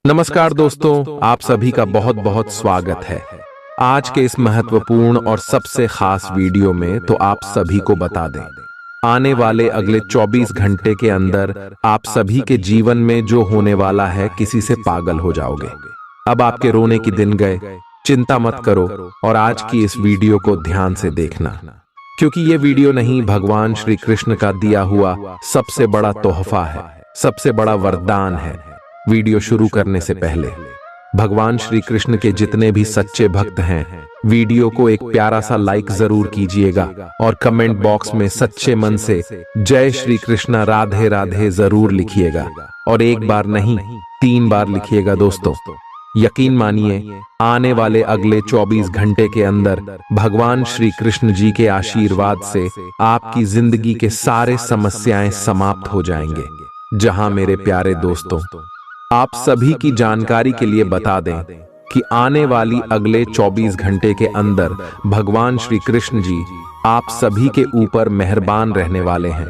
नमस्कार दोस्तों, आप सभी का बहुत बहुत स्वागत है। आज के इस महत्वपूर्ण और सबसे खास वीडियो में तो आप सभी को बता दें, आने वाले अगले 24 घंटे के अंदर आप सभी के जीवन में जो होने वाला है, किसी से पागल हो जाओगे। अब आपके रोने के दिन गए, चिंता मत करो और आज की इस वीडियो को ध्यान से देखना, क्योंकि ये वीडियो नहीं, भगवान श्री कृष्ण का दिया हुआ सबसे बड़ा तोहफा है, सबसे बड़ा वरदान है। वीडियो शुरू करने से पहले भगवान श्री कृष्ण के जितने भी सच्चे भक्त हैं, वीडियो को एक प्यारा सा लाइक जरूर कीजिएगा और कमेंट बॉक्स में सच्चे मन से जय श्री कृष्ण राधे राधे जरूर लिखिएगा। और एक बार नहीं, 3 बार लिखिएगा दोस्तों। यकीन मानिए, आने वाले अगले 24 घंटे के अंदर भगवान श्री कृष्ण जी के आशीर्वाद से आपकी जिंदगी के सारे समस्याएं समाप्त हो जाएंगे। जहां मेरे प्यारे दोस्तों, आप सभी की जानकारी के लिए बता दें कि आने वाली अगले 24 घंटे के अंदर भगवान श्री कृष्ण जी आप सभी के ऊपर मेहरबान रहने वाले हैं।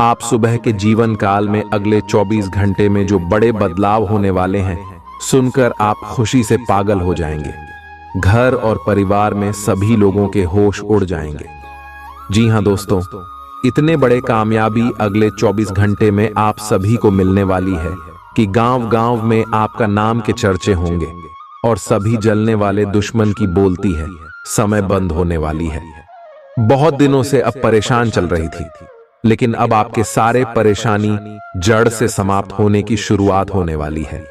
आप सुबह के जीवन काल में अगले 24 घंटे में जो बड़े बदलाव होने वाले हैं, सुनकर आप खुशी से पागल हो जाएंगे। घर और परिवार में सभी लोगों के होश उड़ जाएंगे। जी हां दोस्तों, इतने बड़े कामयाबी अगले 24 घंटे में आप सभी को मिलने वाली है कि गांव-गांव में आपका नाम के चर्चे होंगे और सभी जलने वाले दुश्मन की बोलती है समय बंद होने वाली है। बहुत दिनों से अब परेशान चल रही थी, लेकिन अब आपके सारे परेशानी जड़ से समाप्त होने की शुरुआत होने वाली है।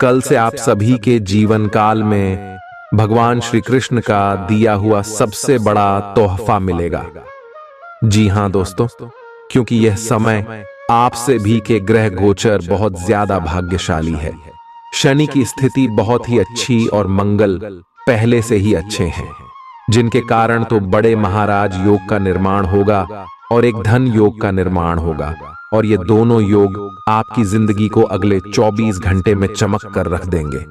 कल से आप सभी के जीवन काल में भगवान श्री कृष्ण का दिया हुआ सबसे बड़ा तोहफा मिलेगा। जी हां दोस्तों, क्योंकि यह समय आपसे भी के ग्रह गोचर बहुत ज्यादा भाग्यशाली है। शनि की स्थिति बहुत ही अच्छी और मंगल पहले से ही अच्छे हैं, जिनके कारण तो बड़े महाराज योग का निर्माण होगा और एक धन योग का निर्माण होगा। और ये दोनों योग आपकी जिंदगी को अगले 24 घंटे में चमक कर रख देंगे।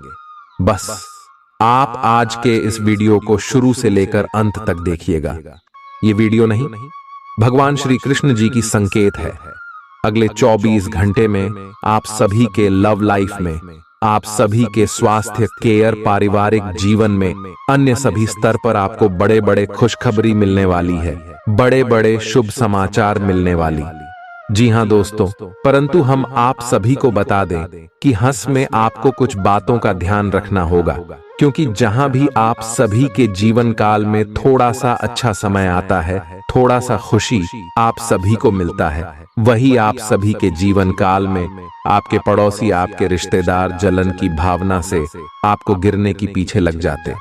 बस आप आज के इस वीडियो को शुरू से लेकर अंत तक देखिएगा। ये वीडियो नहीं, भगवान श्री कृष्ण जी की संकेत है। अगले 24 घंटे में आप सभी के लव लाइफ में, आप सभी के स्वास्थ्य, केयर, पारिवारिक जीवन में, अन्य सभी स्तर पर आपको बड़े बड़े खुशखबरी मिलने वाली है, बड़े बड़े शुभ समाचार मिलने वाली। जी हां दोस्तों, परंतु हम आप सभी को बता दें कि हंस में आपको कुछ बातों का ध्यान रखना होगा, क्योंकि जहां भी आप सभी के जीवन काल में थोड़ा सा अच्छा समय आता है, थोड़ा सा खुशी आप सभी को मिलता है, वही आप सभी के जीवन काल में आपके पड़ोसी, आपके रिश्तेदार जलन की भावना से आपको गिरने की पीछे लग जाते।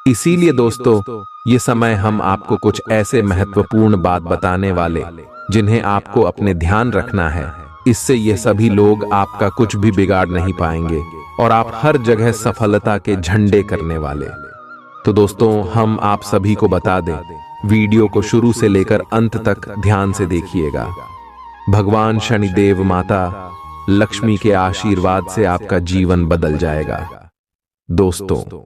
इसीलिए दोस्तों, ये समय हम आपको कुछ ऐसे महत्वपूर्ण बात बताने वाले, जिन्हें आपको अपने ध्यान रखना है। इससे ये सभी लोग आपका कुछ भी बिगाड़ नहीं पाएंगे और आप हर जगह सफलता के झंडे करने वाले। तो दोस्तों, हम आप सभी को बता दें, वीडियो को शुरू से लेकर अंत तक ध्यान से देखिएगा। भगवान शनिदेव, माता लक्ष्मी के आशीर्वाद से आपका जीवन बदल जाएगा। दोस्तों,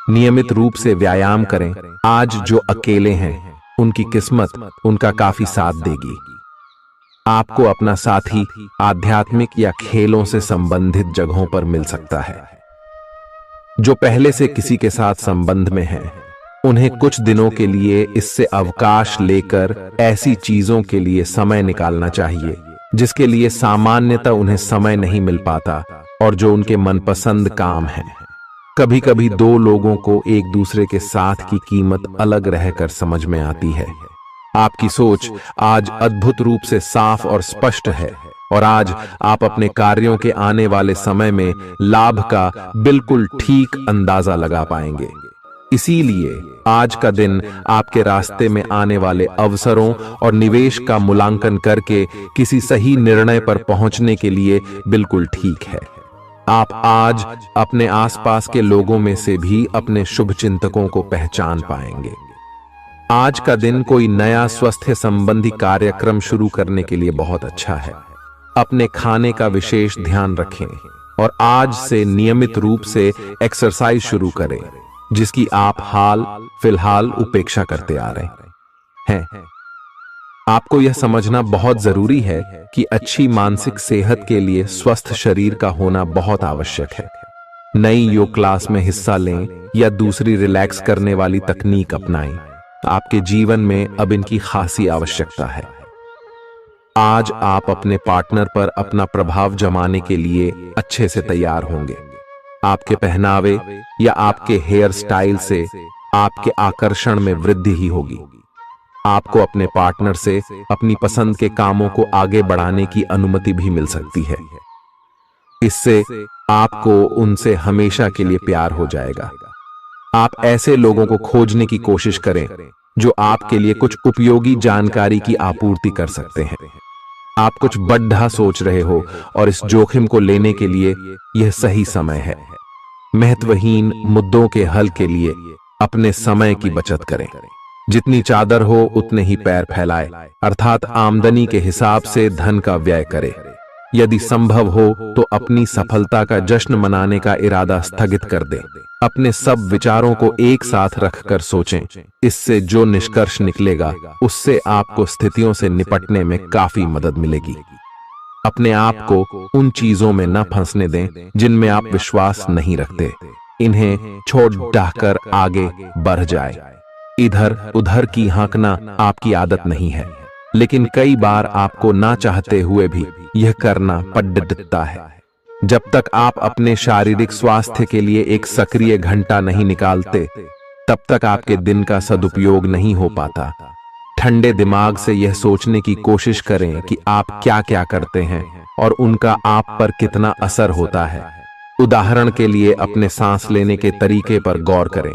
नियमित रूप से व्यायाम करें। आज जो अकेले हैं, उनकी किस्मत उनका काफी साथ देगी। आपको अपना साथी आध्यात्मिक या खेलों से संबंधित जगहों पर मिल सकता है। जो पहले से किसी के साथ संबंध में हैं, उन्हें कुछ दिनों के लिए इससे अवकाश लेकर ऐसी चीजों के लिए समय निकालना चाहिए जिसके लिए सामान्यतः उन्हें समय नहीं मिल पाता और जो उनके मनपसंद काम है। कभी कभी 2 लोगों को एक दूसरे के साथ की कीमत अलग रहकर समझ में आती है। आपकी सोच आज अद्भुत रूप से साफ और स्पष्ट है और आज आप अपने कार्यों के आने वाले समय में लाभ का बिल्कुल ठीक अंदाजा लगा पाएंगे। इसीलिए आज का दिन आपके रास्ते में आने वाले अवसरों और निवेश का मूल्यांकन करके किसी सही निर्णय पर पहुंचने के लिए बिल्कुल ठीक है। आप आज अपने आसपास के लोगों में से भी अपने शुभ चिंतकों को पहचान पाएंगे। आज का दिन कोई नया स्वास्थ्य संबंधी कार्यक्रम शुरू करने के लिए बहुत अच्छा है। अपने खाने का विशेष ध्यान रखें और आज से नियमित रूप से एक्सरसाइज शुरू करें, जिसकी आप हाल फिलहाल उपेक्षा करते आ रहे हैं। आपको यह समझना बहुत जरूरी है कि अच्छी मानसिक सेहत के लिए स्वस्थ शरीर का होना बहुत आवश्यक है। नई योग क्लास में हिस्सा लें या दूसरी रिलैक्स करने वाली तकनीक अपनाएं, आपके जीवन में अब इनकी खासी आवश्यकता है। आज आप अपने पार्टनर पर अपना प्रभाव जमाने के लिए अच्छे से तैयार होंगे। आपके पहनावे या आपके हेयर स्टाइल से आपके आकर्षण में वृद्धि ही होगी। आपको अपने पार्टनर से अपनी पसंद के कामों को आगे बढ़ाने की अनुमति भी मिल सकती है। इससे आपको उनसे हमेशा के लिए प्यार हो जाएगा। आप ऐसे लोगों को खोजने की कोशिश करें जो आपके लिए कुछ उपयोगी जानकारी की आपूर्ति कर सकते हैं। आप कुछ बड़ा सोच रहे हो और इस जोखिम को लेने के लिए यह सही समय है। महत्वहीन मुद्दों के हल के लिए अपने समय की बचत करें। जितनी चादर हो उतने ही पैर फैलाए, अर्थात आमदनी के हिसाब से धन का व्यय करें। यदि संभव हो तो अपनी सफलता का जश्न मनाने का इरादा स्थगित कर दें। अपने सब विचारों को एक साथ रखकर सोचें। इससे जो निष्कर्ष निकलेगा उससे आपको स्थितियों से निपटने में काफी मदद मिलेगी। अपने आप को उन चीजों में न फंसने दें जिनमें आप विश्वास नहीं रखते। इन्हें छोड़ डाहकर आगे बढ़ जाए। इधर उधर की हाँकना आपकी आदत नहीं है, लेकिन कई बार आपको ना चाहते हुए भी यह करना पड़ता है। जब तक आप अपने शारीरिक स्वास्थ्य के लिए एक सक्रिय घंटा नहीं निकालते, तब तक आपके दिन का सदुपयोग नहीं हो पाता। ठंडे दिमाग से यह सोचने की कोशिश करें कि आप क्या क्या करते हैं और उनका आप पर कितना असर होता है। उदाहरण के लिए अपने सांस लेने के तरीके पर गौर करें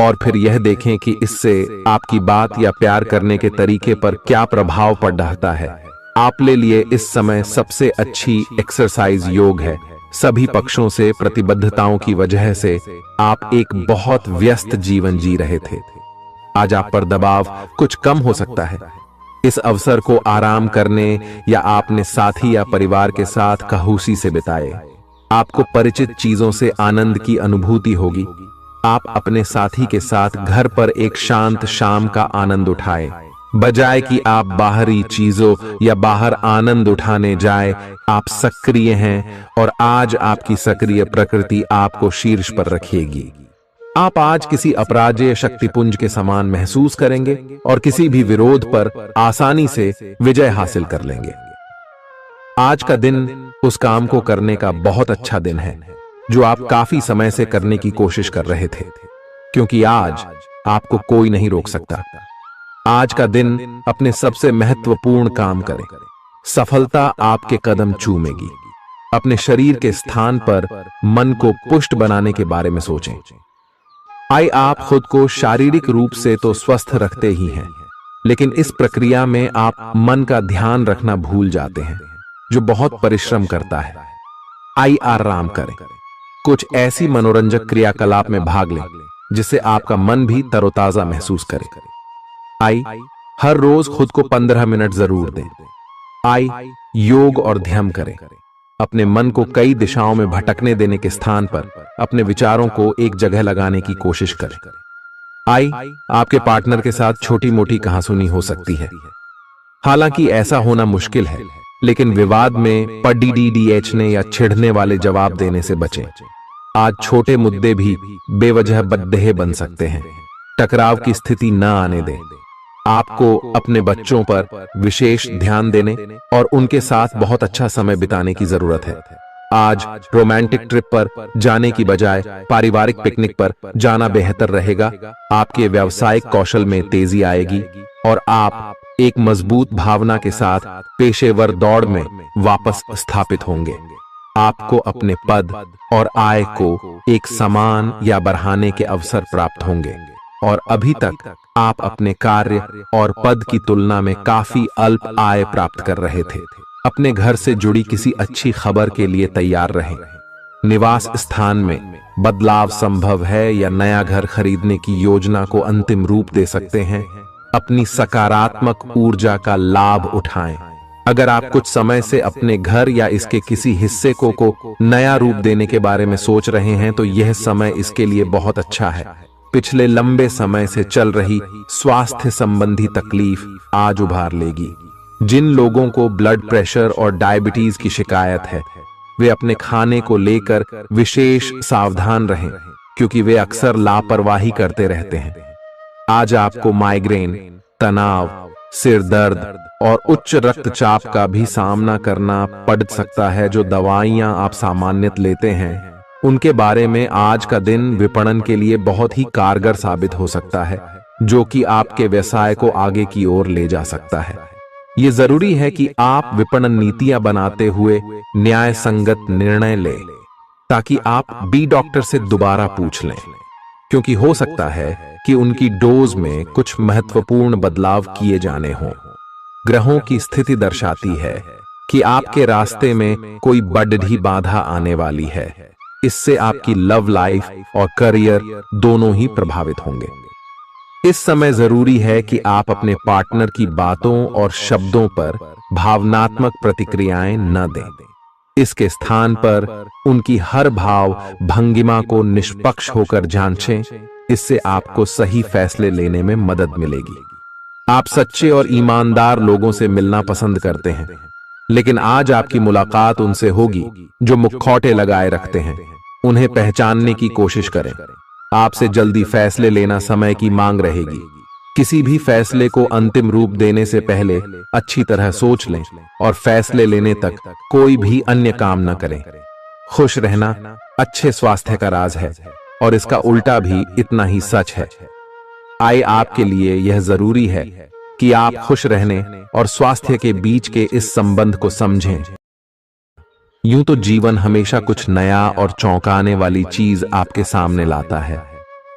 और फिर यह देखें कि इससे आपकी बात या प्यार करने के तरीके पर क्या प्रभाव पड़ रहा है। आपके लिए इस समय सबसे अच्छी एक्सरसाइज योग है। सभी पक्षों से प्रतिबद्धताओं की वजह से आप एक बहुत व्यस्त जीवन जी रहे थे। आज आप पर दबाव कुछ कम हो सकता है। इस अवसर को आराम करने या अपने साथी या परिवार के साथ खहूसी से बिताए। आपको परिचित चीजों से आनंद की अनुभूति होगी। आप अपने साथी के साथ घर पर एक शांत शाम का आनंद उठाएं, बजाय कि आप बाहरी चीजों या बाहर आनंद उठाने जाए। आप सक्रिय हैं और आज आपकी सक्रिय प्रकृति आपको शीर्ष पर रखेगी। आप आज किसी अपराजेय शक्तिपुंज के समान महसूस करेंगे और किसी भी विरोध पर आसानी से विजय हासिल कर लेंगे। आज का दिन उस काम को करने का बहुत अच्छा दिन है जो आप काफी समय से करने की कोशिश कर रहे थे, क्योंकि आज आपको कोई नहीं रोक सकता। आज का दिन अपने सबसे महत्वपूर्ण काम करें। सफलता आपके कदम चूमेगी। अपने शरीर के स्थान पर मन को पुष्ट बनाने के बारे में सोचें। आप खुद को शारीरिक रूप से तो स्वस्थ रखते ही हैं, लेकिन इस प्रक्रिया में आप मन का ध्यान रखना भूल जाते हैं, जो बहुत परिश्रम करता है। आराम करें। कुछ ऐसी मनोरंजक क्रियाकलाप में भाग लें जिससे आपका मन भी तरोताजा महसूस करे। हर रोज खुद को 15 मिनट जरूर दें। योग और ध्यान करें। अपने मन को कई दिशाओं में भटकने देने के स्थान पर अपने विचारों को एक जगह लगाने की कोशिश करें। आपके पार्टनर के साथ छोटी मोटी कहासुनी हो सकती है। हालांकि ऐसा होना मुश्किल है, लेकिन विवाद में पढ़ने या छिड़ने वाले जवाब देने से बचें। आज छोटे मुद्दे भी बेवजह बद्देह बन सकते हैं। टकराव की स्थिति न आने दें। आपको अपने बच्चों पर विशेष ध्यान देने और उनके साथ बहुत अच्छा समय बिताने की जरूरत है। आज रोमांटिक ट्रिप पर जाने की बजाय पारिवारिक पिकनिक पर जाना बेहतर रहेगा। आपके व्यावसायिक कौशल में तेजी आएगी और आप एक मजबूत भावना के साथ पेशेवर दौड़ में वापस स्थापित होंगे। आपको अपने पद और आय को एक समान या बढ़ाने के अवसर प्राप्त होंगे और अभी तक आप अपने कार्य और पद की तुलना में काफी अल्प आय प्राप्त कर रहे थे। अपने घर से जुड़ी किसी अच्छी खबर के लिए तैयार रहें। निवास स्थान में बदलाव संभव है या नया घर खरीदने की योजना को अंतिम रूप दे सकते हैं। अपनी सकारात्मक ऊर्जा का लाभ उठाएं। अगर आप कुछ समय से अपने घर या इसके किसी हिस्से को नया रूप देने के बारे में सोच रहे हैं तो यह समय इसके लिए बहुत अच्छा है। पिछले लंबे समय से चल रही स्वास्थ्य संबंधी तकलीफ आज उभार लेगी। जिन लोगों को ब्लड प्रेशर और डायबिटीज की शिकायत है, वे अपने खाने को लेकर विशेष सावधान रहें, क्योंकि वे अक्सर लापरवाही करते रहते हैं। आज आपको माइग्रेन, तनाव, सिर दर्द और उच्च रक्तचाप का भी सामना करना पड़ सकता है। जो दवाइयां आप सामान्यतः लेते हैं, उनके बारे में आज का दिन विपणन के लिए बहुत ही कारगर साबित हो सकता है, जो कि आपके व्यवसाय को आगे की ओर ले जा सकता है। ये जरूरी है कि आप विपणन नीतियां बनाते हुए न्याय संगत निर्णय लें, ताकि आप बी डॉक्टर से दोबारा पूछ लें, क्योंकि हो सकता है कि उनकी डोज में कुछ महत्वपूर्ण बदलाव किए जाने हों। ग्रहों की स्थिति दर्शाती है कि आपके रास्ते में कोई बड़ी बाधा आने वाली है। इससे आपकी लव लाइफ और करियर दोनों ही प्रभावित होंगे। इस समय जरूरी है कि आप अपने पार्टनर की बातों और शब्दों पर भावनात्मक प्रतिक्रियाएं न दें। इसके स्थान पर उनकी हर भाव भंगिमा को निष्पक्ष होकर जांचें। इससे आपको सही फैसले लेने में मदद मिलेगी। आप सच्चे और ईमानदार लोगों से मिलना पसंद करते हैं, लेकिन आज आपकी मुलाकात उनसे होगी जो मुखौटे लगाए रखते हैं। उन्हें पहचानने की कोशिश करें। आपसे जल्दी फैसले लेना समय की मांग रहेगी। किसी भी फैसले को अंतिम रूप देने से पहले अच्छी तरह सोच लें और फैसले लेने तक कोई भी अन्य काम न करें। खुश रहना अच्छे स्वास्थ्य का राज है, और इसका उल्टा भी इतना ही सच है। आए आपके लिए यह जरूरी है कि आप खुश रहने और स्वास्थ्य के बीच के इस संबंध को समझें। यूं तो जीवन हमेशा कुछ नया और चौंकाने वाली चीज आपके सामने लाता है,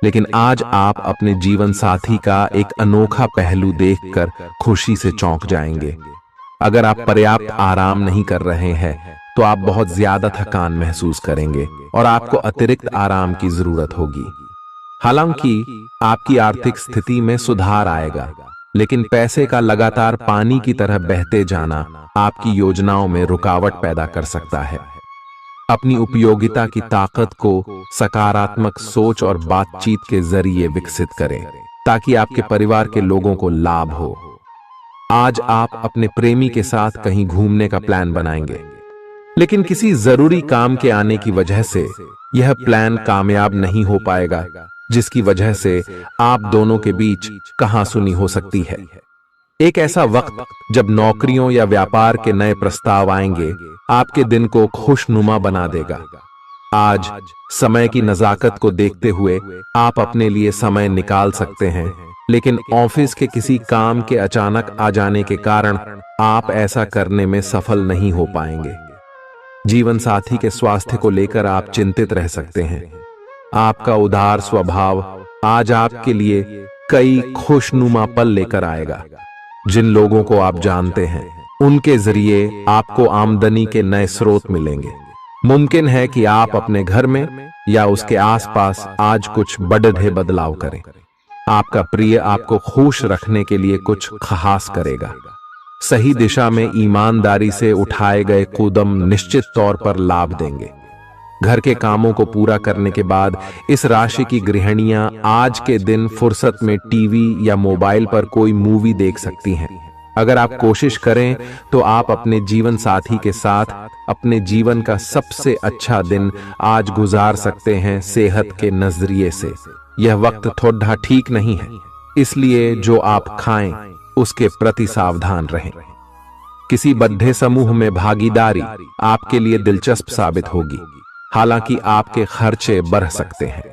लेकिन आज आप अपने जीवन साथी का एक अनोखा पहलू देखकर खुशी से चौंक जाएंगे। अगर आप पर्याप्त आराम नहीं कर रहे हैं, तो आप बहुत ज्यादा थकान महसूस करेंगे और आपको अतिरिक्त आराम की जरूरत होगी। हालांकि आपकी आर्थिक स्थिति में सुधार आएगा, लेकिन पैसे का लगातार पानी की तरह बहते जाना आपकी योजनाओं में रुकावट पैदा कर सकता है। अपनी उपयोगिता की ताकत को सकारात्मक सोच और बातचीत के जरिए विकसित करें, ताकि आपके परिवार के लोगों को लाभ हो। आज आप अपने प्रेमी के साथ कहीं घूमने का प्लान बनाएंगे, लेकिन किसी जरूरी काम के आने की वजह से यह प्लान कामयाब नहीं हो पाएगा, जिसकी वजह से आप दोनों के बीच कहासुनी हो सकती है। एक ऐसा वक्त जब नौकरियों या व्यापार के नए प्रस्ताव आएंगे, आपके दिन को खुशनुमा बना देगा। आज समय की नजाकत को देखते हुए आप अपने लिए समय निकाल सकते हैं, लेकिन ऑफिस के किसी काम के अचानक आ जाने के कारण आप ऐसा करने में सफल नहीं हो पाएंगे। जीवन साथी के स्वास्थ्य को लेकर आप चिंतित रह सकते हैं। आपका उदार स्वभाव आज आपके लिए कई खुशनुमा पल लेकर आएगा। जिन लोगों को आप जानते हैं, उनके जरिए आपको आमदनी के नए स्रोत मिलेंगे। मुमकिन है कि आप अपने घर में या उसके आसपास आज कुछ बड़े बदलाव करें। आपका प्रिय आपको खुश रखने के लिए कुछ खास करेगा। सही दिशा में ईमानदारी से उठाए गए कदम निश्चित तौर पर लाभ देंगे। घर के कामों को पूरा करने के बाद इस राशि की गृहिणियां आज के दिन फुर्सत में टीवी या मोबाइल पर कोई मूवी देख सकती हैं। अगर आप कोशिश करें तो आप अपने जीवन साथी के साथ अपने जीवन का सबसे अच्छा दिन आज गुजार सकते हैं। सेहत के नजरिए से यह वक्त थोड़ा ठीक नहीं है, इसलिए जो आप खाएं उसके प्रति सावधान रहें। किसी बद्ध समूह में भागीदारी आपके लिए दिलचस्प साबित होगी, हालांकि आपके खर्चे बढ़ सकते हैं।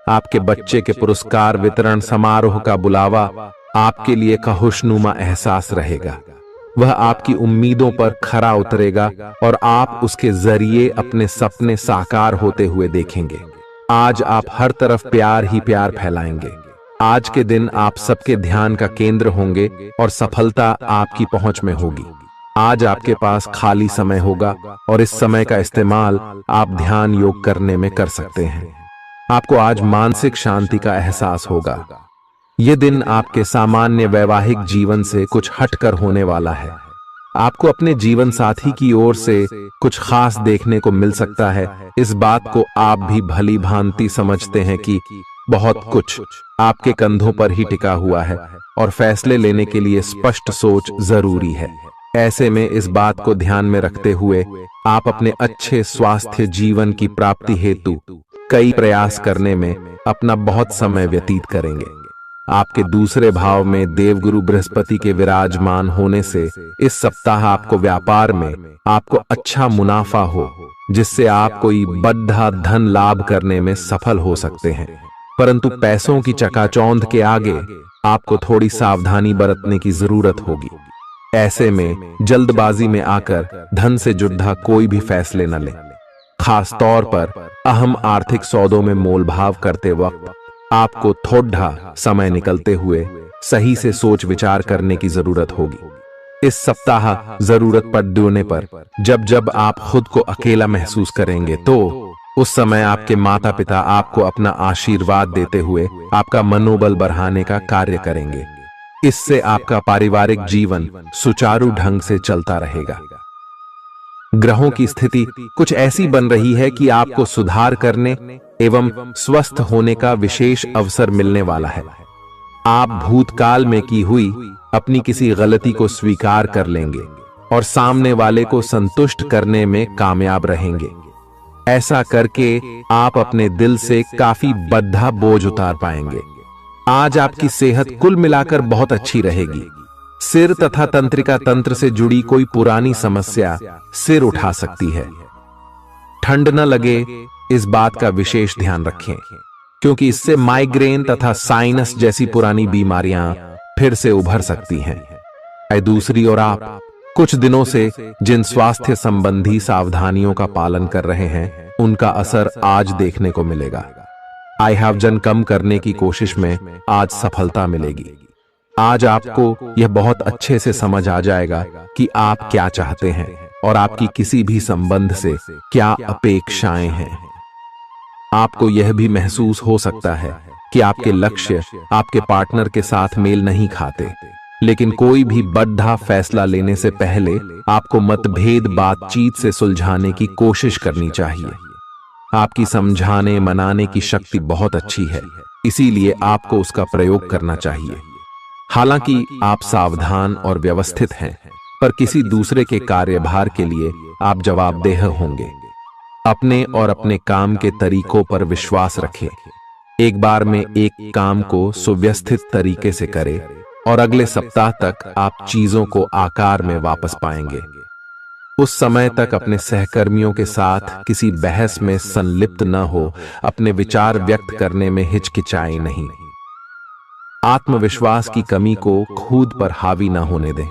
आपके बच्चे के पुरस्कार वितरण समारोह का बुलावा आपके लिए खुशनुमा एहसास रहेगा। वह आपकी उम्मीदों पर खरा उतरेगा और आप उसके जरिए अपने सपने साकार होते हुए देखेंगे। आज आप हर तरफ प्यार ही प्यार फैलाएंगे। आज के दिन आप सबके ध्यान का केंद्र होंगे और सफलता आपकी पहुंच में होगी। आज आपके पास खाली समय होगा और इस समय का इस्तेमाल आप ध्यान योग करने में कर सकते हैं। आपको आज मानसिक शांति का एहसास होगा। यह दिन आपके सामान्य वैवाहिक जीवन से कुछ हटकर होने वाला है। आपको अपने जीवन साथी की ओर से कुछ खास देखने को मिल सकता है। इस बात को आप भी भली भांति समझते हैं कि बहुत कुछ आपके कंधों पर ही टिका हुआ है और फैसले लेने के लिए स्पष्ट सोच जरूरी है। ऐसे में इस बात को ध्यान में रखते हुए आप अपने अच्छे स्वास्थ्य जीवन की प्राप्ति हेतु कई प्रयास करने में अपना बहुत समय व्यतीत करेंगे। आपके दूसरे भाव में देवगुरु बृहस्पति के विराजमान होने से इस सप्ताह आपको व्यापार में आपको अच्छा मुनाफा हो, जिससे आप कोई बड़ा धन लाभ करने में सफल हो सकते हैं। परंतु पैसों की चकाचौंध के आगे आपको थोड़ी सावधानी बरतने की जरूरत होगी। ऐसे में जल्दबाजी में आकर धन से जुड़ा कोई भी फैसले न लें। खास तौर पर अहम आर्थिक सौदों में मोलभाव करते वक्त आपको थोड़ा समय निकलते हुए सही से सोच विचार करने की जरूरत होगी। इस सप्ताह जरूरत पड़ने पर जब जब आप खुद को अकेला महसूस करेंगे तो उस समय आपके माता पिता आपको अपना आशीर्वाद देते हुए आपका मनोबल बढ़ाने का कार्य करेंगे। इससे आपका पारिवारिक जीवन सुचारू ढंग से चलता रहेगा। ग्रहों की स्थिति कुछ ऐसी बन रही है कि आपको सुधार करने एवं स्वस्थ होने का विशेष अवसर मिलने वाला है। आप भूतकाल में की हुई अपनी किसी गलती को स्वीकार कर लेंगे और सामने वाले को संतुष्ट करने में कामयाब रहेंगे। ऐसा करके आप अपने दिल से काफी बड़ा बोझ उतार पाएंगे। आज आपकी सेहत कुल मिलाकर बहुत अच्छी रहेगी। सिर तथा तंत्रिका तंत्र से जुड़ी कोई पुरानी समस्या सिर उठा सकती है। ठंड न लगे इस बात का विशेष ध्यान रखें, क्योंकि इससे माइग्रेन तथा साइनस जैसी पुरानी बीमारियां फिर से उभर सकती हैं। दूसरी ओर आप कुछ दिनों से जिन स्वास्थ्य संबंधी सावधानियों का पालन कर रहे हैं, उनका असर आज देखने को मिलेगा। आई हैव जन कम करने की कोशिश में आज सफलता मिलेगी। आज आपको यह बहुत अच्छे से समझ आ जाएगा कि आप क्या चाहते हैं और आपकी किसी भी संबंध से क्या अपेक्षाएं हैं। आपको यह भी महसूस हो सकता है कि आपके लक्ष्य आपके पार्टनर के साथ मेल नहीं खाते, लेकिन कोई भी बड़ा फैसला लेने से पहले आपको मतभेद बातचीत से सुलझाने की कोशिश करनी चाहिए। आपकी समझाने मनाने की शक्ति बहुत अच्छी है, इसीलिए आपको उसका प्रयोग करना चाहिए। हालांकि आप सावधान और व्यवस्थित हैं, पर किसी दूसरे के कार्यभार के लिए आप जवाबदेह होंगे। अपने और अपने काम के तरीकों पर विश्वास रखें। एक बार में एक काम को सुव्यवस्थित तरीके से करें और अगले सप्ताह तक आप चीजों को आकार में वापस पाएंगे। उस समय तक अपने सहकर्मियों के साथ किसी बहस में संलिप्त न हो, अपने विचार व्यक्त करने में हिचकिचाएं नहीं। आत्मविश्वास की कमी को खुद पर हावी न होने दें,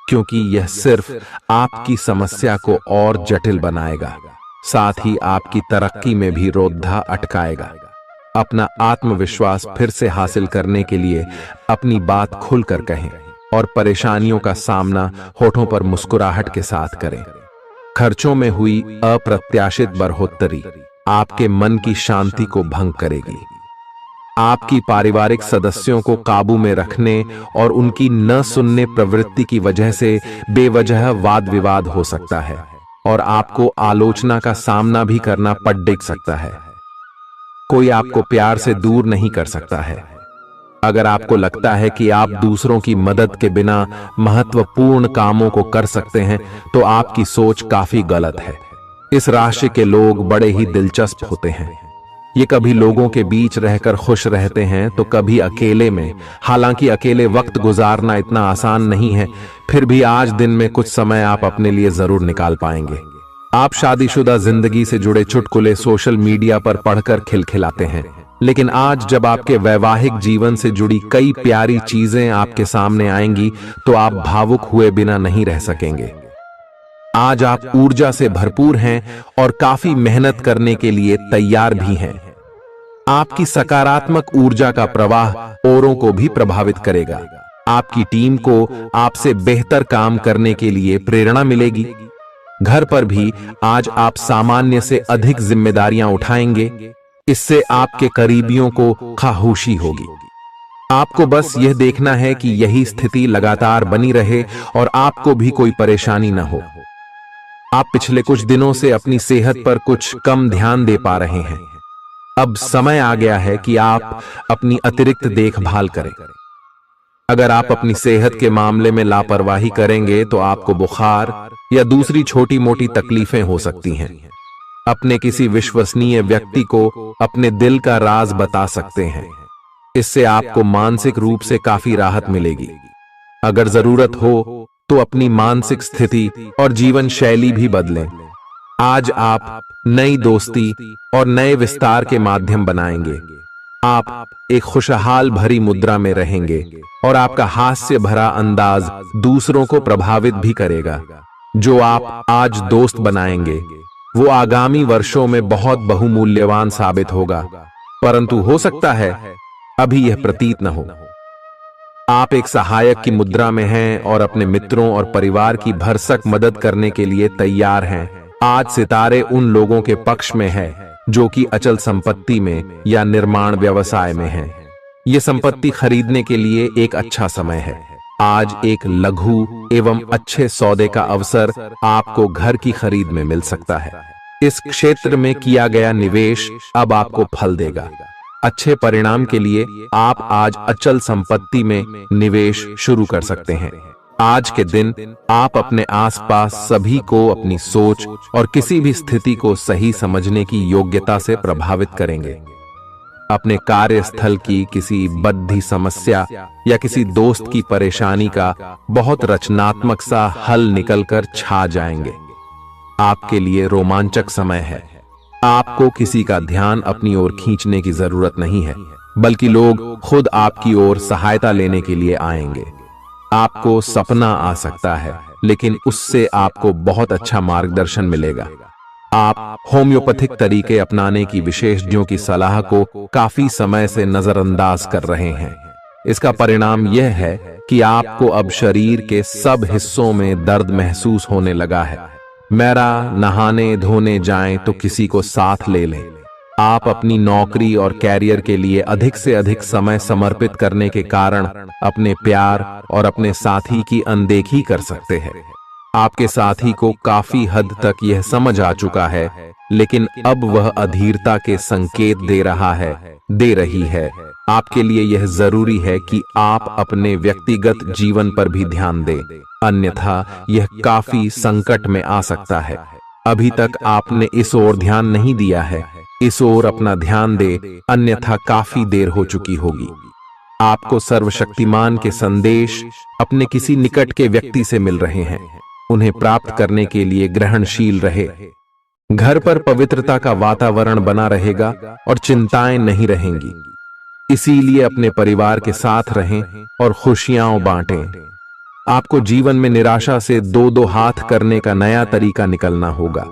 क्योंकि यह सिर्फ आपकी समस्या को और जटिल बनाएगा, साथ ही आपकी तरक्की में भी रोधा अटकाएगा। अपना आत्मविश्वास फिर से हासिल करने के लिए अपनी बात खुलकर कहें और परेशानियों का सामना होठों पर मुस्कुराहट के साथ करें। खर्चों में हुई अप्रत्याशित बढ़ोतरी आपके मन की शांति को भंग करेगी। आपकी पारिवारिक सदस्यों को काबू में रखने और उनकी न सुनने प्रवृत्ति की वजह से बेवजह वाद विवाद हो सकता है और आपको आलोचना का सामना भी करना पड़ सकता है। कोई आपको प्यार से दूर नहीं कर सकता है। अगर आपको लगता है कि आप दूसरों की मदद के बिना महत्वपूर्ण कामों को कर सकते हैं, तो आपकी सोच काफी गलत है। इस राशि के लोग बड़े ही दिलचस्प होते हैं। ये कभी लोगों के बीच रहकर खुश रहते हैं तो कभी अकेले में। हालांकि अकेले वक्त गुजारना इतना आसान नहीं है, फिर भी आज दिन में कुछ समय आप अपने लिए जरूर निकाल पाएंगे। आप शादीशुदा जिंदगी से जुड़े चुटकुले सोशल मीडिया पर पढ़कर खिलखिलाते हैं, लेकिन आज जब आपके वैवाहिक जीवन से जुड़ी कई प्यारी चीजें आपके सामने आएंगी तो आप भावुक हुए बिना नहीं रह सकेंगे। आज आप ऊर्जा से भरपूर हैं और काफी मेहनत करने के लिए तैयार भी हैं। आपकी सकारात्मक ऊर्जा का प्रवाह औरों को भी प्रभावित करेगा। आपकी टीम को आपसे बेहतर काम करने के लिए प्रेरणा मिलेगी। घर पर भी आज आप सामान्य से अधिक जिम्मेदारियां उठाएंगे। इससे आपके करीबियों को खामोशी होगी। आपको बस यह देखना है कि यही स्थिति लगातार बनी रहे और आपको भी कोई परेशानी न हो। आप पिछले कुछ दिनों से अपनी सेहत पर कुछ कम ध्यान दे पा रहे हैं। अब समय आ गया है कि आप अपनी अतिरिक्त देखभाल करें। अगर आप अपनी सेहत के मामले में लापरवाही करेंगे तो आपको बुखार या दूसरी छोटी मोटी तकलीफें हो सकती हैं। अपने किसी विश्वसनीय व्यक्ति को अपने दिल का राज बता सकते हैं। इससे आपको मानसिक रूप से काफी राहत मिलेगी। अगर जरूरत हो तो अपनी मानसिक स्थिति और जीवन शैली भी बदलें। आज आप नई दोस्ती और नए विस्तार के माध्यम बनाएंगे। आप एक खुशहाल भरी मुद्रा में रहेंगे और आपका हास्य भरा अंदाज दूसरों को प्रभावित भी करेगा। जो आप आज दोस्त बनाएंगे वो आगामी वर्षों में बहुत बहुमूल्यवान साबित होगा, परंतु हो सकता है अभी यह प्रतीत न हो। आप एक सहायक की मुद्रा में हैं और अपने मित्रों और परिवार की भरसक मदद करने के लिए तैयार हैं। आज सितारे उन लोगों के पक्ष में है जो कि अचल संपत्ति में या निर्माण व्यवसाय में हैं। ये संपत्ति खरीदने के लिए एक अच्छा समय है। आज एक लघु एवं अच्छे सौदे का अवसर आपको घर की खरीद में मिल सकता है। इस क्षेत्र में किया गया निवेश अब आपको फल देगा। अच्छे परिणाम के लिए आप आज अचल संपत्ति में निवेश शुरू कर सकते हैं। आज के दिन आप अपने आसपास सभी को अपनी सोच और किसी भी स्थिति को सही समझने की योग्यता से प्रभावित करेंगे। अपने कार्यस्थल की किसी बद्धी समस्या या किसी दोस्त की परेशानी का बहुत रचनात्मक सा हल निकलकर छा जाएंगे। आपके लिए रोमांचक समय है। आपको किसी का ध्यान अपनी ओर खींचने की जरूरत नहीं है, बल्कि लोग खुद आपकी ओर सहायता लेने के लिए आएंगे। आपको सपना आ सकता है, लेकिन उससे आपको बहुत अच्छा मार्गदर्शन मिलेगा। आप होम्योपैथिक तरीके अपनाने की विशेषज्ञों की सलाह को काफी समय से नजरअंदाज कर रहे हैं। इसका परिणाम यह है कि आपको अब शरीर के सब हिस्सों में दर्द महसूस होने लगा है। मेरा नहाने धोने जाएं तो किसी को साथ ले लें। आप अपनी नौकरी और कैरियर के लिए अधिक से अधिक समय समर्पित करने के कारण अपने प्यार और अपने साथी की अनदेखी कर सकते हैं। आपके साथी को काफी हद तक यह समझ आ चुका है, लेकिन अब वह अधीरता के संकेत दे रही है। आपके लिए यह जरूरी है कि आप अपने व्यक्तिगत जीवन पर भी ध्यान दें, अन्यथा यह काफी संकट में आ सकता है। अभी तक आपने इस ओर ध्यान नहीं दिया है, इस ओर अपना ध्यान दे, अन्यथा काफी देर हो चुकी होगी। आपको सर्वशक्तिमान के संदेश अपने किसी निकट के व्यक्ति से मिल रहे हैं। उन्हें प्राप्त करने के लिए ग्रहणशील रहे। घर पर पवित्रता का वातावरण बना रहेगा और चिंताएं नहीं रहेंगी। इसीलिए अपने परिवार के साथ रहें और खुशियां बांटें। आपको जीवन में निराशा से दो हाथ करने का नया तरीका निकलना होगा,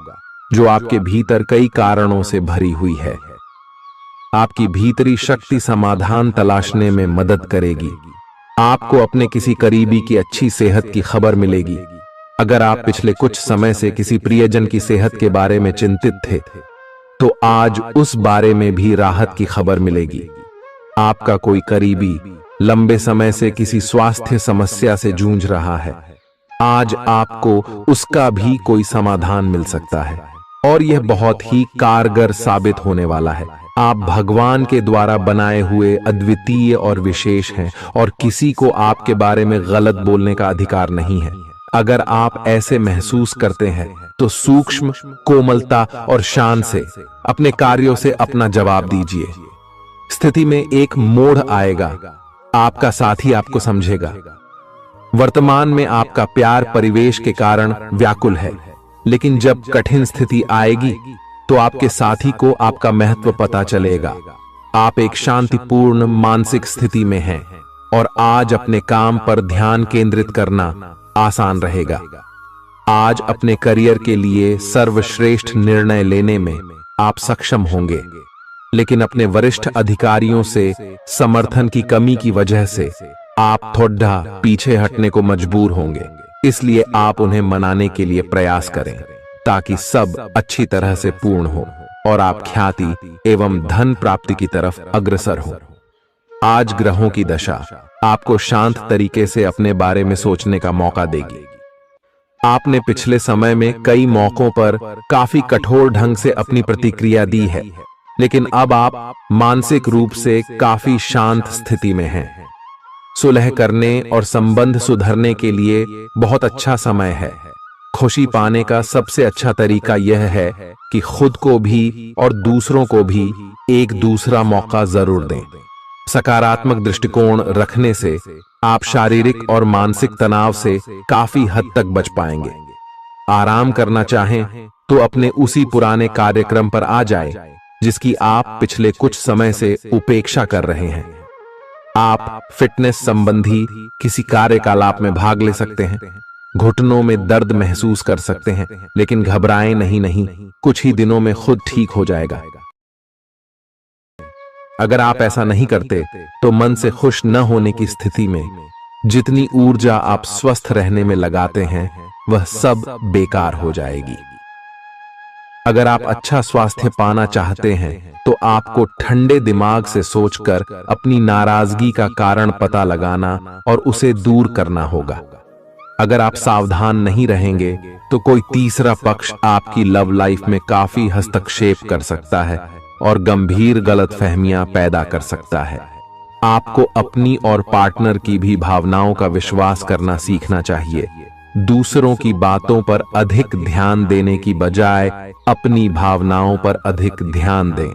जो आपके भीतर कई कारणों से भरी हुई है। आपकी भीतरी शक्ति समाधान तलाशने में मदद करेगी। आपको अपने किसी करीबी की अच्छी सेहत की खबर मिलेगी। अगर आप पिछले कुछ समय से किसी प्रियजन की सेहत के बारे में चिंतित थे, तो आज उस बारे में भी राहत की खबर मिलेगी। आपका कोई करीबी लंबे समय से किसी स्वास्थ्य समस्या से जूझ रहा है, आज आपको उसका भी कोई समाधान मिल सकता है और यह बहुत ही कारगर साबित होने वाला है। आप भगवान के द्वारा बनाए हुए अद्वितीय और विशेष हैं और किसी को आपके बारे में गलत बोलने का अधिकार नहीं है। अगर आप ऐसे महसूस करते हैं तो सूक्ष्म, कोमलता और शान से अपने कार्यों से अपना जवाब दीजिए। स्थिति में एक मोड़ आएगा, आपका साथी आपको समझेगा। वर्तमान में आपका प्यार परिवेश के कारण व्याकुल है, लेकिन जब कठिन स्थिति आएगी तो आपके साथी को आपका महत्व पता चलेगा। आप एक शांतिपूर्ण मानसिक स्थिति में हैं और आज अपने काम पर ध्यान केंद्रित करना आसान रहेगा। आज अपने करियर के लिए सर्वश्रेष्ठ निर्णय लेने में आप सक्षम होंगे, लेकिन अपने वरिष्ठ अधिकारियों से समर्थन की कमी की वजह से आप थोड़ा पीछे हटने को मजबूर होंगे। इसलिए आप उन्हें मनाने के लिए प्रयास करें ताकि सब अच्छी तरह से पूर्ण हो और आप ख्याति एवं धन प्राप्ति की तरफ अग्रसर हो। आज ग्रहों की दशा आपको शांत तरीके से अपने बारे में सोचने का मौका देगी। आपने पिछले समय में कई मौकों पर काफी कठोर ढंग से अपनी प्रतिक्रिया दी है, लेकिन अब आप मानसिक रूप से काफी शांत स्थिति में हैं। सुलह करने और संबंध सुधरने के लिए बहुत अच्छा समय है। खुशी पाने का सबसे अच्छा तरीका यह है कि खुद को भी और दूसरों को भी एक दूसरा मौका जरूर दें। सकारात्मक दृष्टिकोण रखने से आप शारीरिक और मानसिक तनाव से काफी हद तक बच पाएंगे। आराम करना चाहें तो अपने उसी पुराने कार्यक्रम पर आ जाएं, जिसकी आप पिछले कुछ समय से उपेक्षा कर रहे हैं। आप फिटनेस संबंधी किसी कार्यकलाप में भाग ले सकते हैं। घुटनों में दर्द महसूस कर सकते हैं, लेकिन घबराएं नहीं, कुछ ही दिनों में खुद ठीक हो जाएगा। अगर आप ऐसा नहीं करते तो मन से खुश न होने की स्थिति में जितनी ऊर्जा आप स्वस्थ रहने में लगाते हैं वह सब बेकार हो जाएगी। अगर आप अच्छा स्वास्थ्य पाना चाहते हैं तो आपको ठंडे दिमाग से सोचकर अपनी नाराजगी का कारण पता लगाना और उसे दूर करना होगा। अगर आप सावधान नहीं रहेंगे तो कोई तीसरा पक्ष आपकी लव लाइफ में काफी हस्तक्षेप कर सकता है और गंभीर गलतफहमियां पैदा कर सकता है। आपको अपनी और पार्टनर की भी भावनाओं का विश्वास करना सीखना चाहिए। दूसरों की बातों पर अधिक ध्यान देने की बजाय अपनी भावनाओं पर अधिक ध्यान दें।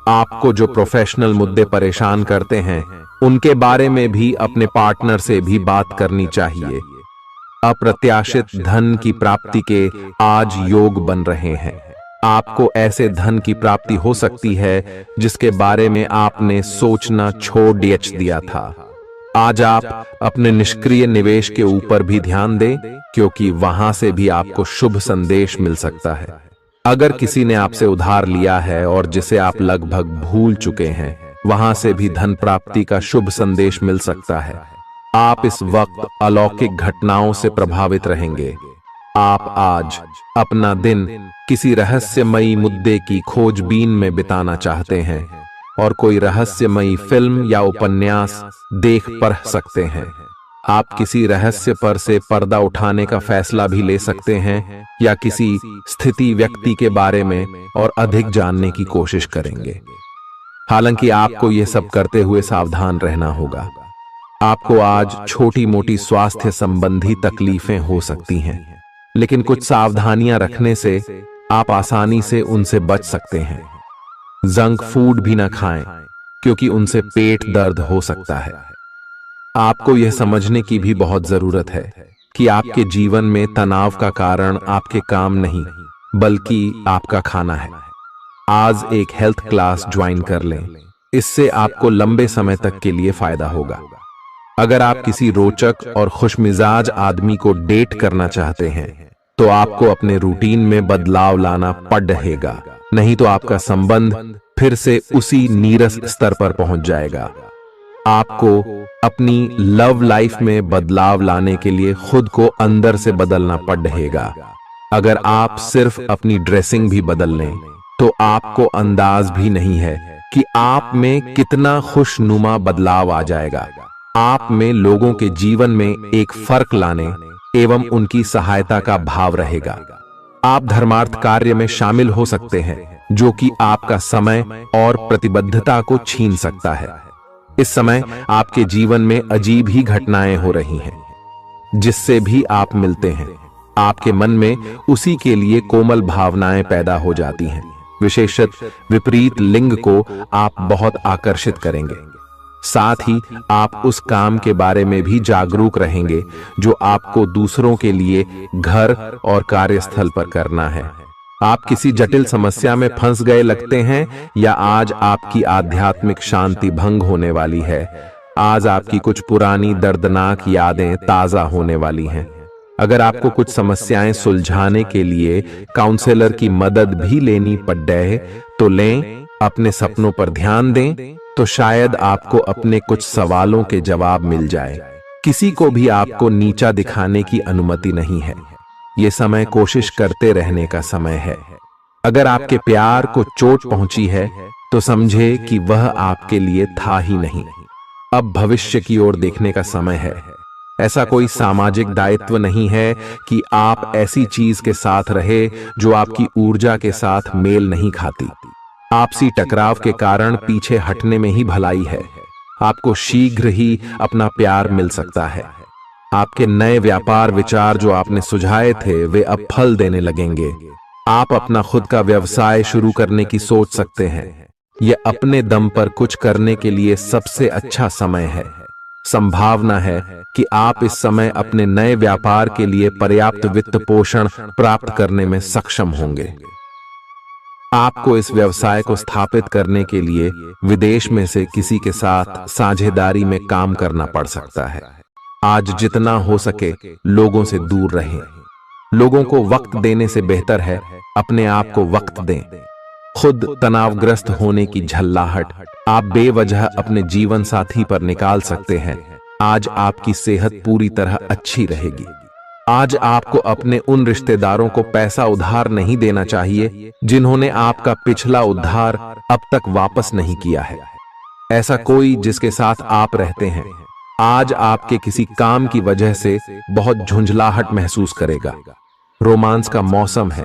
आपको जो प्रोफेशनल मुद्दे परेशान करते हैं उनके बारे में भी अपने पार्टनर से भी बात करनी चाहिए। अप्रत्याशित धन की प्राप्ति के आज योग बन रहे हैं। आपको ऐसे धन की प्राप्ति हो सकती है जिसके बारे में आपने सोचना छोड़ दिया था। आज आप अपने निष्क्रिय निवेश के ऊपर भी ध्यान दें, क्योंकि वहां से भी आपको शुभ संदेश मिल सकता है। अगर किसी ने आपसे उधार लिया है और जिसे आप लगभग भूल चुके हैं, वहां से भी धन प्राप्ति का शुभ संदेश मिल सकता है। आप इस वक्त अलौकिक घटनाओं से प्रभावित रहेंगे। आप आज अपना दिन किसी रहस्यमयी मुद्दे की खोजबीन में बिताना चाहते हैं और कोई रहस्यमयी फिल्म या उपन्यास देख पढ़ सकते हैं। आप किसी रहस्य पर से पर्दा उठाने का फैसला भी ले सकते हैं या किसी स्थिति व्यक्ति के बारे में और अधिक जानने की कोशिश करेंगे। हालांकि आपको यह सब करते हुए सावधान रहना होगा। आपको आज छोटी मोटी स्वास्थ्य संबंधी तकलीफें हो सकती हैं, लेकिन कुछ सावधानियां रखने से आप आसानी से उनसे बच सकते हैं। जंक फूड भी न खाएं, क्योंकि उनसे पेट दर्द हो सकता है। आपको यह समझने की भी बहुत जरूरत है कि आपके जीवन में तनाव का कारण आपके काम नहीं, बल्कि आपका खाना है। आज एक हेल्थ क्लास ज्वाइन कर लें, इससे आपको लंबे समय तक के लिए फायदा होगा। अगर आप किसी रोचक और खुशमिजाज आदमी को डेट करना चाहते हैं तो आपको अपने रूटीन में बदलाव लाना पड़ेगा, नहीं तो आपका संबंध फिर से उसी नीरस स्तर पर पहुंच जाएगा। आपको अपनी लव लाइफ में बदलाव लाने के लिए खुद को अंदर से बदलना पड़ेगा। अगर आप सिर्फ अपनी ड्रेसिंग भी बदल लें तो आपको अंदाज भी नहीं है कि आप में कितना खुशनुमा बदलाव आ जाएगा। आप में लोगों के जीवन में एक फर्क लाने एवं उनकी सहायता का भाव रहेगा। आप धर्मार्थ कार्य में शामिल हो सकते हैं, जो कि आपका समय और प्रतिबद्धता को छीन सकता है। इस समय आपके जीवन में अजीब ही घटनाएं हो रही हैं, जिससे भी आप मिलते हैं आपके मन में उसी के लिए कोमल भावनाएं पैदा हो जाती हैं। विशेषतः विपरीत लिंग को आप बहुत आकर्षित करेंगे। साथ ही आप उस काम के बारे में भी जागरूक रहेंगे जो आपको दूसरों के लिए घर और कार्यस्थल पर करना है। आप किसी जटिल समस्या में फंस गए लगते हैं, या आज आपकी आध्यात्मिक शांति भंग होने वाली है। आज आपकी कुछ पुरानी दर्दनाक यादें ताजा होने वाली हैं। अगर आपको कुछ समस्याएं सुलझाने के लिए काउंसलर की मदद भी लेनी पड़े तो लें। अपने सपनों पर ध्यान दें तो शायद आपको अपने कुछ सवालों के जवाब मिल जाए। किसी को भी आपको नीचा दिखाने की अनुमति नहीं है। ये समय कोशिश करते रहने का समय है। अगर आपके प्यार को चोट पहुंची है तो समझे कि वह आपके लिए था ही नहीं। अब भविष्य की ओर देखने का समय है। ऐसा कोई सामाजिक दायित्व नहीं है कि आप ऐसी चीज के साथ रहे जो आपकी ऊर्जा के साथ मेल नहीं खाती। आपसी टकराव के कारण पीछे हटने में ही भलाई है। आपको शीघ्र ही अपना प्यार मिल सकता है। आपके नए व्यापार विचार जो आपने सुझाए थे वे अब फल देने लगेंगे। आप अपना खुद का व्यवसाय शुरू करने की सोच सकते हैं। यह अपने दम पर कुछ करने के लिए सबसे अच्छा समय है। संभावना है कि आप इस समय अपने नए व्यापार के लिए पर्याप्त वित्त पोषण प्राप्त करने में सक्षम होंगे। आपको इस व्यवसाय को स्थापित करने के लिए विदेश में से किसी के साथ साझेदारी में काम करना पड़ सकता है। आज जितना हो सके लोगों से दूर रहें। लोगों को वक्त देने से बेहतर है अपने आप को वक्त दें। खुद तनावग्रस्त होने की झल्लाहट आप बेवजह अपने जीवन साथी पर निकाल सकते हैं। आज आपकी सेहत पूरी तरह अच्छी रहेगी। आज आपको अपने उन रिश्तेदारों को पैसा उधार नहीं देना चाहिए जिन्होंने आपका पिछला उधार अब तक वापस नहीं किया है। ऐसा कोई जिसके साथ आप रहते हैं आज आपके किसी काम की वजह से बहुत झुंझलाहट महसूस करेगा। रोमांस का मौसम है,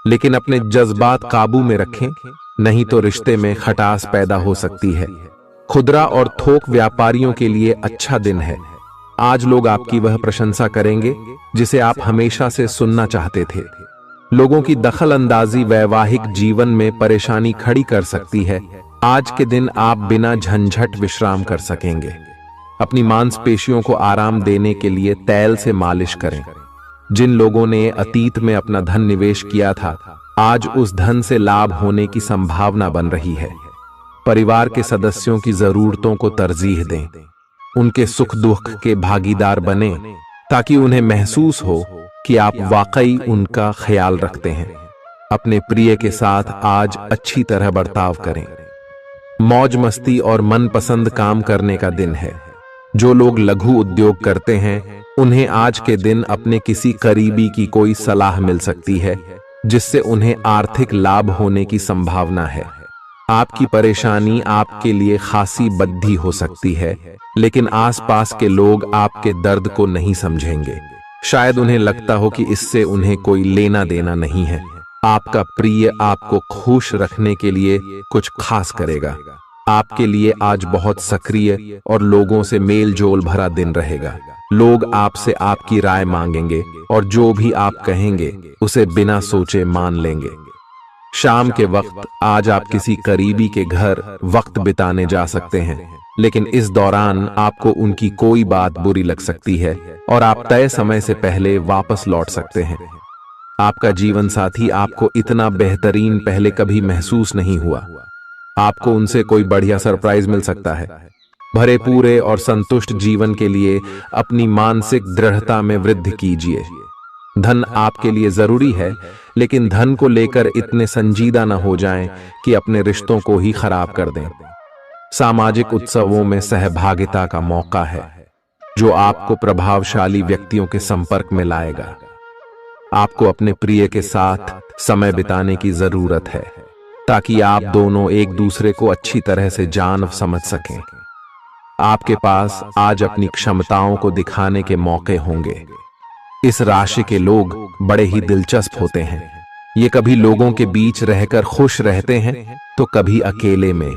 लेकिन अपने जज्बात काबू में रखें, नहीं तो रिश्ते में खटास पैदा हो सकती है। खुदरा और थोक व्यापारियों के लिए अच्छा दिन है। आज लोग आपकी वह प्रशंसा करेंगे जिसे आप हमेशा से सुनना चाहते थे। लोगों की दखल अंदाजी वैवाहिक जीवन में परेशानी खड़ी कर सकती है। आज के दिन आप बिना झंझट विश्राम कर सकेंगे। अपनी मांसपेशियों को आराम देने के लिए तेल से मालिश करें। जिन लोगों ने अतीत में अपना धन निवेश किया था आज उस धन से लाभ होने की संभावना बन रही है। परिवार के सदस्यों की जरूरतों को तरजीह दें। उनके सुख दुख के भागीदार बने ताकि उन्हें महसूस हो कि आप वाकई उनका ख्याल रखते हैं। अपने प्रिय के साथ आज अच्छी तरह बर्ताव करें। मौज मस्ती और मनपसंद काम करने का दिन है। जो लोग लघु उद्योग करते हैं उन्हें आज के दिन अपने किसी करीबी की कोई सलाह मिल सकती है जिससे उन्हें आर्थिक लाभ होने की संभावना है। आपकी परेशानी आपके लिए खासी बद्धी हो सकती है, लेकिन आसपास के लोग आपके दर्द को नहीं समझेंगे। शायद उन्हें लगता हो कि इससे उन्हें कोई लेना देना नहीं है। आपका प्रिय आपको खुश रखने के लिए कुछ खास करेगा। आपके लिए आज बहुत सक्रिय और लोगों से मेल जोल भरा दिन रहेगा। लोग आपसे आपकी राय मांगेंगे और जो भी आप कहेंगे उसे बिना सोचे मान लेंगे। शाम के वक्त आज आप किसी करीबी के घर वक्त बिताने जा सकते हैं, लेकिन इस दौरान आपको उनकी कोई बात बुरी लग सकती है और आप तय समय से पहले वापस लौट सकते हैं। आपका जीवन साथी आपको इतना बेहतरीन पहले कभी महसूस नहीं हुआ। आपको उनसे कोई बढ़िया सरप्राइज मिल सकता है। भरे पूरे और संतुष्ट जीवन के लिए अपनी मानसिक दृढ़ता में वृद्धि कीजिए। धन आपके लिए जरूरी है, लेकिन धन को लेकर इतने संजीदा न हो जाएं कि अपने रिश्तों को ही खराब कर दें। सामाजिक उत्सवों में सहभागिता का मौका है जो आपको प्रभावशाली व्यक्तियों के संपर्क में लाएगा। आपको अपने प्रिय के साथ समय बिताने की जरूरत है ताकि आप दोनों एक दूसरे को अच्छी तरह से जान समझ सकें। आपके पास आज अपनी क्षमताओं को दिखाने के मौके होंगे। इस राशि के लोग बड़े ही दिलचस्प होते हैं। ये कभी लोगों के बीच रहकर खुश रहते हैं तो कभी अकेले में।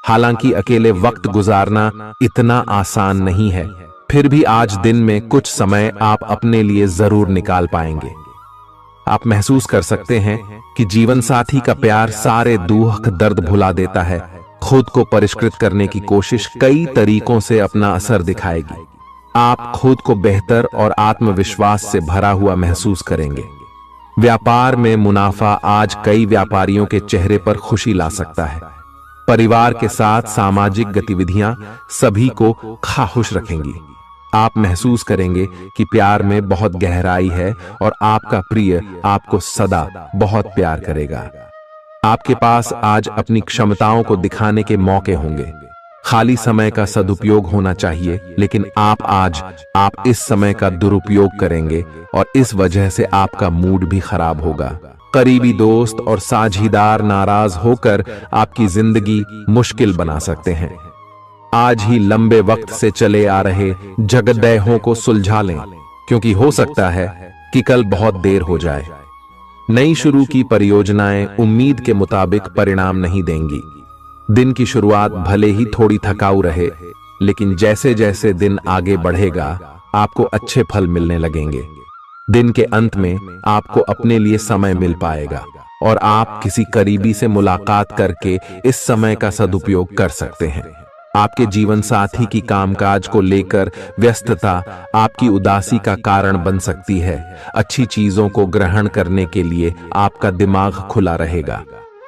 हालांकि अकेले वक्त गुजारना इतना आसान नहीं है, फिर भी आज दिन में कुछ समय आप अपने लिए जरूर निकाल पाएंगे। आप महसूस कर सकते हैं कि जीवन साथी का प्यार सारे दुख दर्द भुला देता है। खुद को परिष्कृत करने की कोशिश कई तरीकों से अपना असर दिखाएगी। आप खुद को बेहतर और आत्मविश्वास से भरा हुआ महसूस करेंगे। व्यापार में मुनाफा आज कई व्यापारियों के चेहरे पर खुशी ला सकता है। परिवार के साथ सामाजिक गतिविधियां सभी को खुश रखेंगी। आप महसूस करेंगे कि प्यार में बहुत गहराई है और आपका प्रिय आपको सदा बहुत प्यार करेगा। आपके पास आज अपनी क्षमताओं को दिखाने के मौके होंगे। खाली समय का सदुपयोग होना चाहिए, लेकिन आप इस समय का दुरुपयोग करेंगे और इस वजह से आपका मूड भी खराब होगा। करीबी दोस्त और साझीदार नाराज होकर आपकी जिंदगी मुश्किल बना सकते हैं। आज ही लंबे वक्त से चले आ रहे जगदेहों को सुलझा लें, क्योंकि हो सकता है कि कल बहुत देर हो जाए। नई शुरू की परियोजनाएं उम्मीद के मुताबिक परिणाम नहीं देंगी। दिन की शुरुआत भले ही थोड़ी थकाऊ रहे, लेकिन जैसे जैसे दिन आगे बढ़ेगा आपको अच्छे फल मिलने लगेंगे। दिन के अंत में आपको अपने लिए समय मिल पाएगा और आप किसी करीबी से मुलाकात करके इस समय का सदुपयोग कर सकते हैं। आपके जीवन साथी की कामकाज को लेकर व्यस्तता आपकी उदासी का कारण बन सकती है। अच्छी चीजों को ग्रहण करने के लिए आपका दिमाग खुला रहेगा।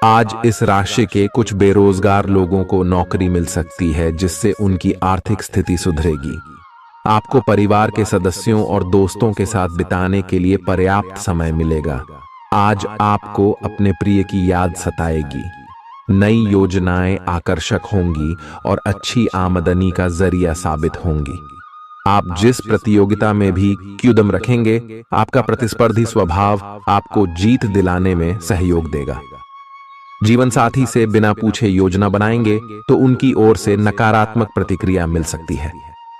आज इस राशि के कुछ बेरोजगार लोगों को नौकरी मिल सकती है, जिससे उनकी आर्थिक स्थिति सुधरेगी। आपको परिवार के सदस्यों और दोस्तों के साथ बिताने के लिए पर्याप्त समय मिलेगा। आज आपको अपने प्रिय की याद सताएगी। नई योजनाएं आकर्षक होंगी और अच्छी आमदनी का जरिया साबित होंगी। आप जिस प्रतियोगिता में भी कदम रखेंगे, आपका प्रतिस्पर्धी स्वभाव आपको जीत दिलाने में सहयोग देगा। जीवन साथी से बिना पूछे योजना बनाएंगे तो उनकी ओर से नकारात्मक प्रतिक्रिया मिल सकती है।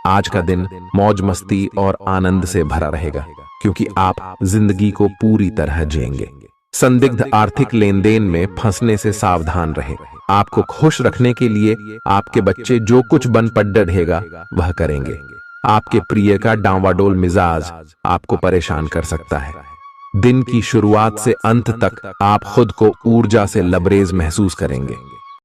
आज का दिन मौज मस्ती और आनंद से भरा रहेगा, क्योंकि आप जिंदगी को पूरी तरह जिएंगे। संदिग्ध आर्थिक लेन देन में फंसने से सावधान रहे। आपको खुश रखने के लिए आपके बच्चे जो कुछ बन पढ़ेगा वह करेंगे। आपके प्रिय का डांवाडोल मिजाज आपको परेशान कर सकता है। दिन की शुरुआत से अंत तक आप खुद को ऊर्जा से लबरेज महसूस करेंगे।